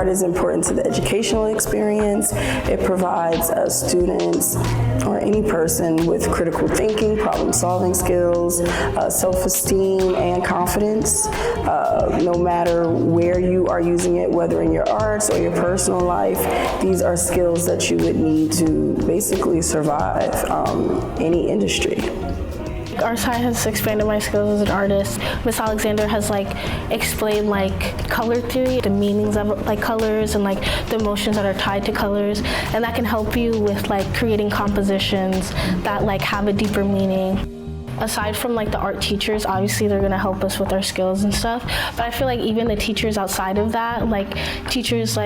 art is important to the educational experience. It provides students or any person with critical thinking, problem-solving skills, self-esteem, and confidence. No matter where you are using it, whether in your arts or your personal life, these are skills that you would need to basically survive any industry. Art Sci has expanded my skills as an artist. Miss Alexander has explained color theory, the meanings of colors and the emotions that are tied to colors, and that can help you with creating compositions that have a deeper meaning. Aside from the art teachers, obviously they're gonna help us with our skills and stuff, but I feel even the teachers outside of that, teachers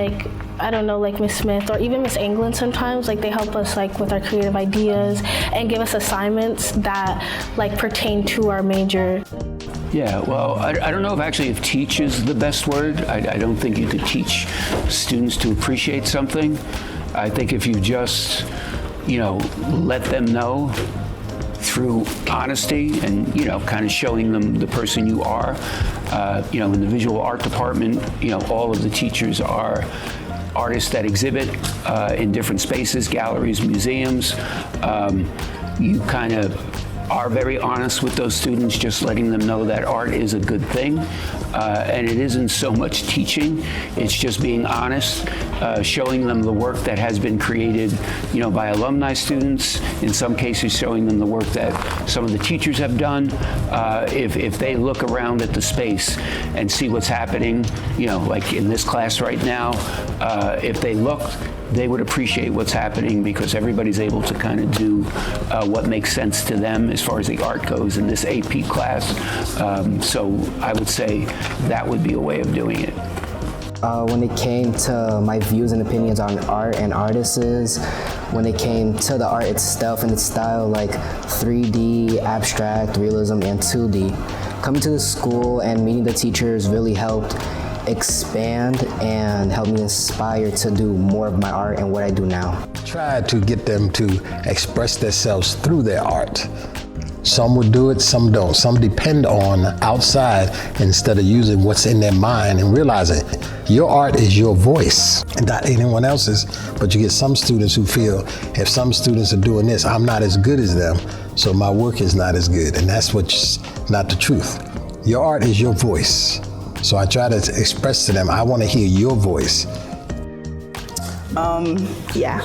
I don't know, Miss Smith or even Miss England sometimes, they help us with our creative ideas and give us assignments that pertain to our major. Yeah, well, I don't know if teach is the best word. I don't think you could teach students to appreciate something. I think if you just, let them know through honesty and, kind of showing them the person you are. In the visual art department, all of the teachers are artists that exhibit in different spaces, galleries, museums. You kind of are very honest with those students, just letting them know that art is a good thing. And it isn't so much teaching, it's just being honest, showing them the work that has been created, by alumni students, in some cases showing them the work that some of the teachers have done. If they look around at the space and see what's happening, like in this class right now, if they look, they would appreciate what's happening because everybody's able to kind of do what makes sense to them as far as the art goes in this AP class. So I would say that would be a way of doing it. When it came to my views and opinions on art and artists, when it came to the art itself and its style, 3D, abstract, realism, and 2D, coming to the school and meeting the teachers really helped expand and help me inspire to do more of my art and what I do now. Try to get them to express themselves through their art. Some would do it, some don't. Some depend on outside instead of using what's in their mind and realizing your art is your voice and not anyone else's. But you get some students who feel if some students are doing this, I'm not as good as them, so my work is not as good. And that's what's not the truth. Your art is your voice. So I try to express to them, I want to hear your voice. Yeah.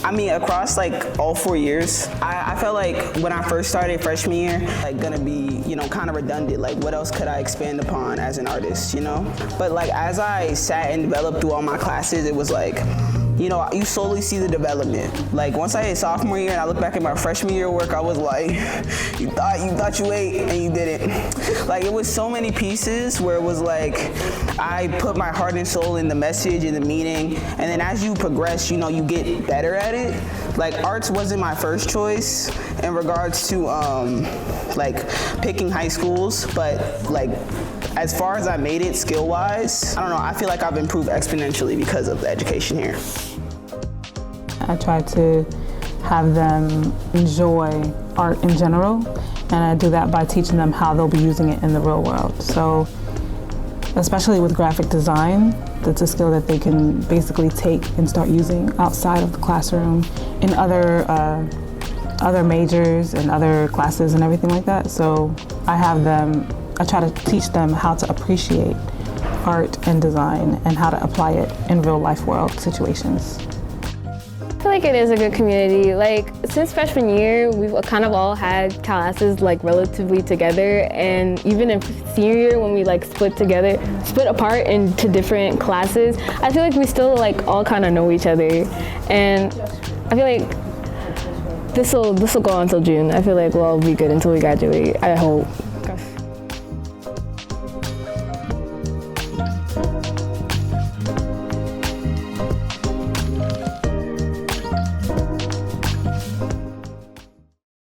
Across all 4 years, I felt when I first started freshman year, gonna be, kind of redundant. What else could I expand upon as an artist, But as I sat and developed through all my classes, it was you slowly see the development. Once I hit sophomore year and I look back at my freshman year work, I was you thought you ate and you didn't. It was so many pieces where it was I put my heart and soul in the message and the meaning, and then as you progress, you get better at it. Arts wasn't my first choice in regards to picking high schools, but as far as I made it skill-wise, I don't know, I feel I've improved exponentially because of the education here. I try to have them enjoy art in general, and I do that by teaching them how they'll be using it in the real world. So, especially with graphic design, that's a skill that they can basically take and start using outside of the classroom in other majors and other classes and everything like that. So I try to teach them how to appreciate art and design and how to apply it in real life world situations. I feel it is a good community. Since freshman year, we've kind of all had classes relatively together, and even in senior year when we split apart into different classes, I feel we still all kind of know each other, and I feel this will go on until June. I feel we'll all be good until we graduate, I hope.